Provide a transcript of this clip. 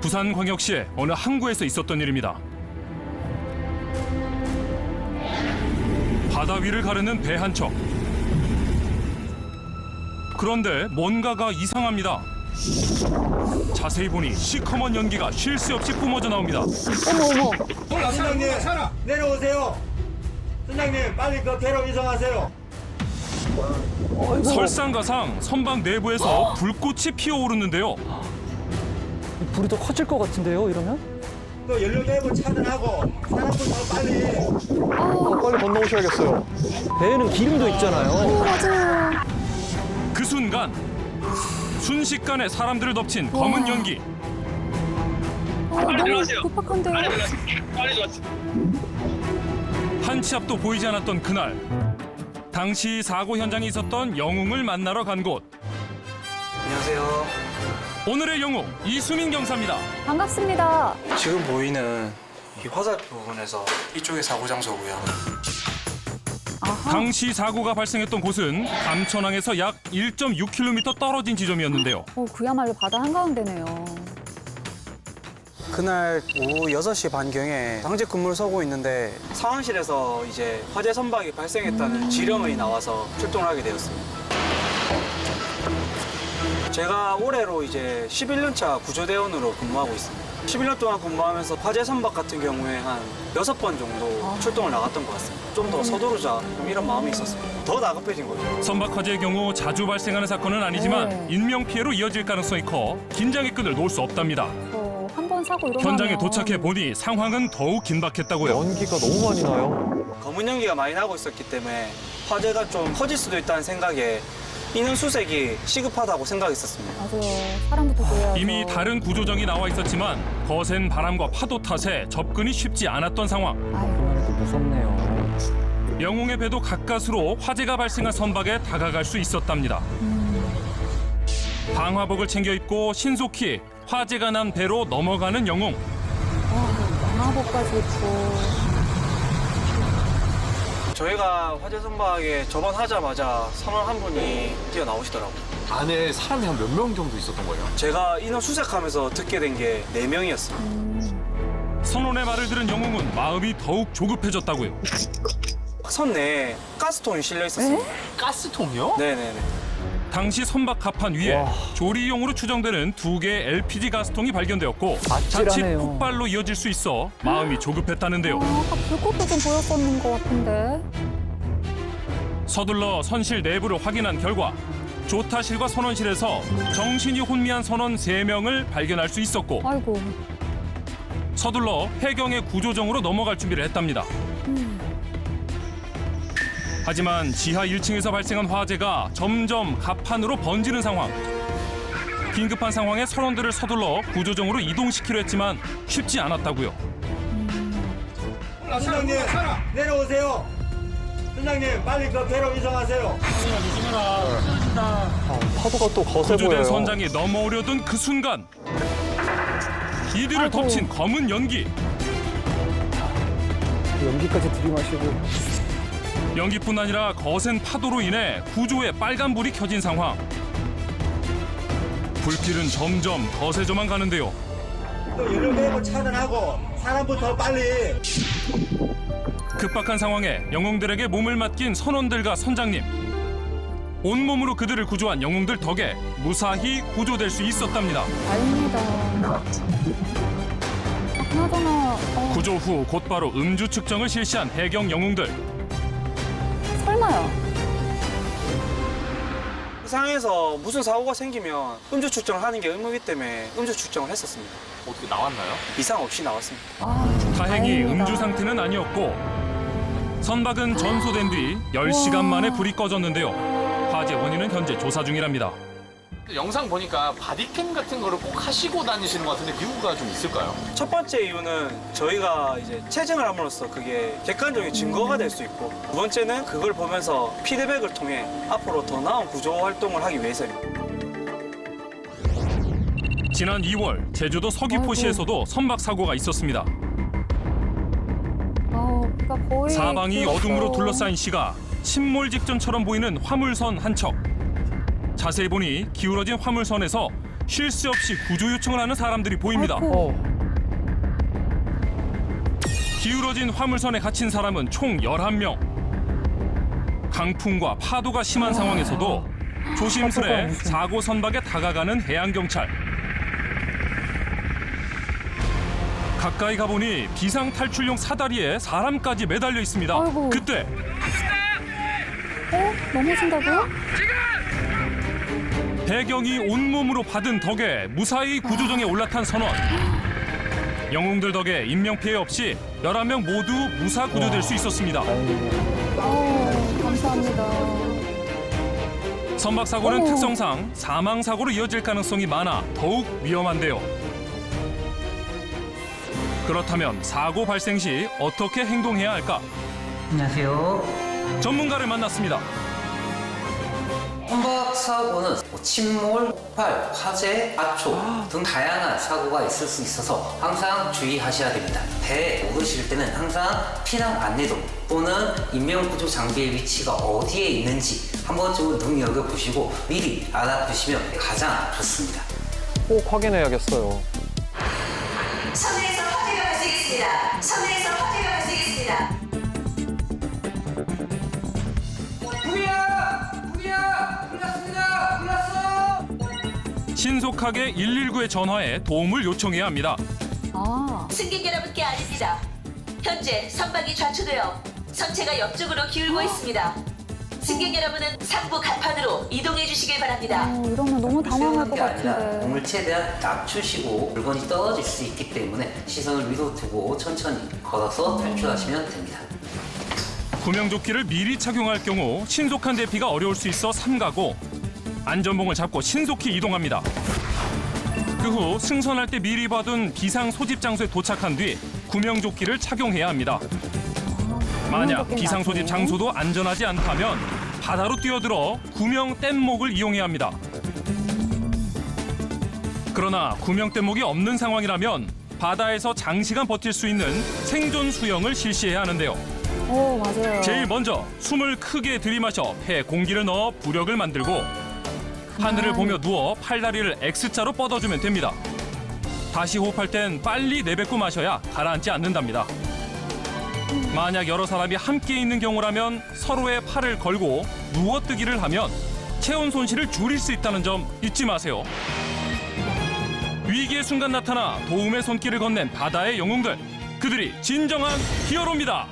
부산광역시의 어느 항구에서 있었던 일입니다. 바다 위를 가르는 배 한 척. 그런데 뭔가가 이상합니다. 자세히 보니 시커먼 연기가 쉴 새 없이 뿜어져 나옵니다. 어머 어머. 선장님 내려오세요. 선장님 빨리 그 배로 이송하세요. 설상가상 선박 내부에서 불꽃이 피어오르는데요. 불이 더 커질 것 같은데요, 이러면? 또 연료 내부 차단하고 사람부터 빨리. 빨리 건너오셔야겠어요. 배에는 기름도 있잖아요. 맞아요. 그 순간 순식간에 사람들을 덮친 검은 연기. 너무 급박한데요. 한치 앞도 보이지 않았던 그날, 당시 사고 현장에 있었던 영웅을 만나러 간 곳. 안녕하세요. 오늘의 영웅 이수민 경사입니다. 반갑습니다. 지금 보이는 이 화살 부분에서 이쪽이 사고 장소고요. 당시 사고가 발생했던 곳은 감천항에서 약 1.6km 떨어진 지점이었는데요. 그야말로 바다 한가운데네요. 그날 오후 6시 반경에 당직 근무를 서고 있는데 상황실에서 이제 화재 선박이 발생했다는 지령이 나와서 출동을 하게 되었습니다. 제가 올해로 이제 11년차 구조대원으로 근무하고 있습니다. 11년 동안 근무하면서 화재 선박 같은 경우에 한 6번 정도 출동을 나갔던 것 같습니다. 좀 더 서두르자 이런 마음이 있었어요. 더 다급해진 거죠. 선박 화재의 경우 자주 발생하는 사건은 아니지만 네. 인명피해로 이어질 가능성이 커 긴장의 끈을 놓을 수 없답니다. 한 번 사고 일어나면 현장에 도착해 보니 상황은 더욱 긴박했다고요. 연기가 너무 많이 나요. 검은 연기가 많이 나고 있었기 때문에 화재가 좀 커질 수도 있다는 생각에 인원 수색이 시급하다고 생각했었습니다. 맞아요. 사람부터 구해야 이미 다른 구조정이 나와 있었지만 거센 바람과 파도 탓에 접근이 쉽지 않았던 상황. 그러면 또 무섭네요. 영웅의 배도 가까스로 화재가 발생한 선박에 다가갈 수 있었답니다. 방화복을 챙겨 입고 신속히 화재가 난 배로 넘어가는 영웅. 방화복까지 입고. 저희가 화재 선박에 접원하자마자 선원 한 분이 뛰어나오시더라고요. 안에 사람이 한 몇 명 정도 있었던 거예요? 제가 인원 수색하면서 듣게 된 게 4명이었어요. 선원의 말을 들은 영웅은 마음이 더욱 조급해졌다고요. 선 내에 가스통이 실려 있었어요. 가스통이요? 네네네. 당시 선박 갑판 위에 와. 조리용으로 추정되는 2개의 LPG 가스통이 발견되었고 자칫 아찔하네요. 폭발로 이어질 수 있어 마음이 조급했다는데요. 아까 불꽃도 좀 보였었는 것 같은데. 서둘러 선실 내부를 확인한 결과 조타실과 선원실에서 정신이 혼미한 선원 3명을 발견할 수 있었고 아이고. 서둘러 해경의 구조정으로 넘어갈 준비를 했답니다. 하지만 지하 1층에서 발생한 화재가 점점 갑판으로 번지는 상황. 긴급한 상황에 선원들을 서둘러 구조정으로 이동시키려 했지만 쉽지 않았다고요. 선장님 내려오세요. 선장님 빨리 그 배로 이송하세요. 파도가 또 거세 보여요. 구조된 선장이 넘어오려던 그 순간 이들을 아이고. 덮친 검은 연기. 연기까지 들이마시고. 연기뿐 아니라 거센 파도로 인해 구조에 빨간불이 켜진 상황. 불길은 점점 거세져만 가는데요. 또 연료 내부 차단하고 사람부터 빨리. 급박한 상황에 영웅들에게 몸을 맡긴 선원들과 선장님. 온몸으로 그들을 구조한 영웅들 덕에 무사히 구조될 수 있었답니다. 다행이다. 그나저나 구조 후 곧바로 음주 측정을 실시한 해경 영웅들. 설마요. 이 상황에서 무슨 사고가 생기면 음주 측정을 하는 게 의무이기 때문에 음주 측정을 했었습니다. 어떻게 나왔나요? 이상 없이 나왔습니다. 다행히 다행이다. 음주 상태는 아니었고 선박은 전소된 뒤 10시간 만에 불이 꺼졌는데요. 화재 원인은 현재 조사 중이랍니다. 영상 보니까 바디캠 같은 거를 꼭 하시고 다니시는 것 같은데 이유가 좀 있을까요? 첫 번째 이유는 저희가 이제 체증을 함으로써 그게 객관적인 증거가 될 수 있고, 두 번째는 그걸 보면서 피드백을 통해 앞으로 더 나은 구조 활동을 하기 위해서입니다. 지난 2월 제주도 서귀포시에서도 선박 사고가 있었습니다. 비가 거의 사방이 들었어. 어둠으로 둘러싸인 시가 침몰 직전처럼 보이는 화물선 한 척. 자세히 보니 기울어진 화물선에서 쉴 새 없이 구조 요청을 하는 사람들이 보입니다. 아이고. 기울어진 화물선에 갇힌 사람은 총 11명. 강풍과 파도가 심한 상황에서도 조심스레 사고 선박에 다가가는 해양경찰. 가까이 가보니 비상탈출용 사다리에 사람까지 매달려 있습니다. 아이고. 그때 넘어진다고요? 배경이 온몸으로 받은 덕에 무사히 구조정에 올라탄 선원. 영웅들 덕에 인명피해 없이 11명 모두 무사 구조될 수 있었습니다. 감사합니다. 선박사고는 어머. 특성상 사망사고로 이어질 가능성이 많아 더욱 위험한데요. 그렇다면 사고 발생 시 어떻게 행동해야 할까? 안녕하세요. 전문가를 만났습니다. 선박 사고는 침몰, 폭발, 화재, 압초 등 다양한 사고가 있을 수 있어서 항상 주의하셔야 됩니다. 배에 오르실 때는 항상 피난 안내도 또는 인명구조 장비의 위치가 어디에 있는지 한 번쯤은 눈여겨보시고 미리 알아두시면 가장 좋습니다. 꼭 확인해야겠어요. 섬내에서 화재가 발생했습니다. 섬내에서 화재가 발생했습니다. 신속하게 119에 전화해 도움을 요청해야 합니다. 아, 승객 여러분께 아닙니다. 현재 선박이 좌초되어 선체가 옆쪽으로 기울고 있습니다. 승객 여러분은 상부 갑판으로 이동해 주시길 바랍니다. 이러면 너무 당황할 것 게 아니라 같은데. 몸을 최대한 낮추시고 물건이 떨어질 수 있기 때문에 시선을 위로 두고 천천히 걸어서 탈출하시면 됩니다. 구명조끼를 미리 착용할 경우 신속한 대피가 어려울 수 있어 삼가고 안전봉을 잡고 신속히 이동합니다. 그 후 승선할 때 미리 봐둔 비상 소집 장소에 도착한 뒤 구명조끼를 착용해야 합니다. 만약 구명조끼는 비상 소집 나중에. 장소도 안전하지 않다면 바다로 뛰어들어 구명 뗏목을 이용해야 합니다. 그러나 구명 뗏목이 없는 상황이라면 바다에서 장시간 버틸 수 있는 생존 수영을 실시해야 하는데요. 맞아요. 제일 먼저 숨을 크게 들이마셔 폐에 공기를 넣어 부력을 만들고 하늘을 보며 누워 팔다리를 X자로 뻗어주면 됩니다. 다시 호흡할 땐 빨리 내뱉고 마셔야 가라앉지 않는답니다. 만약 여러 사람이 함께 있는 경우라면 서로의 팔을 걸고 누워뜨기를 하면 체온 손실을 줄일 수 있다는 점 잊지 마세요. 위기의 순간 나타나 도움의 손길을 건넨 바다의 영웅들. 그들이 진정한 히어로입니다.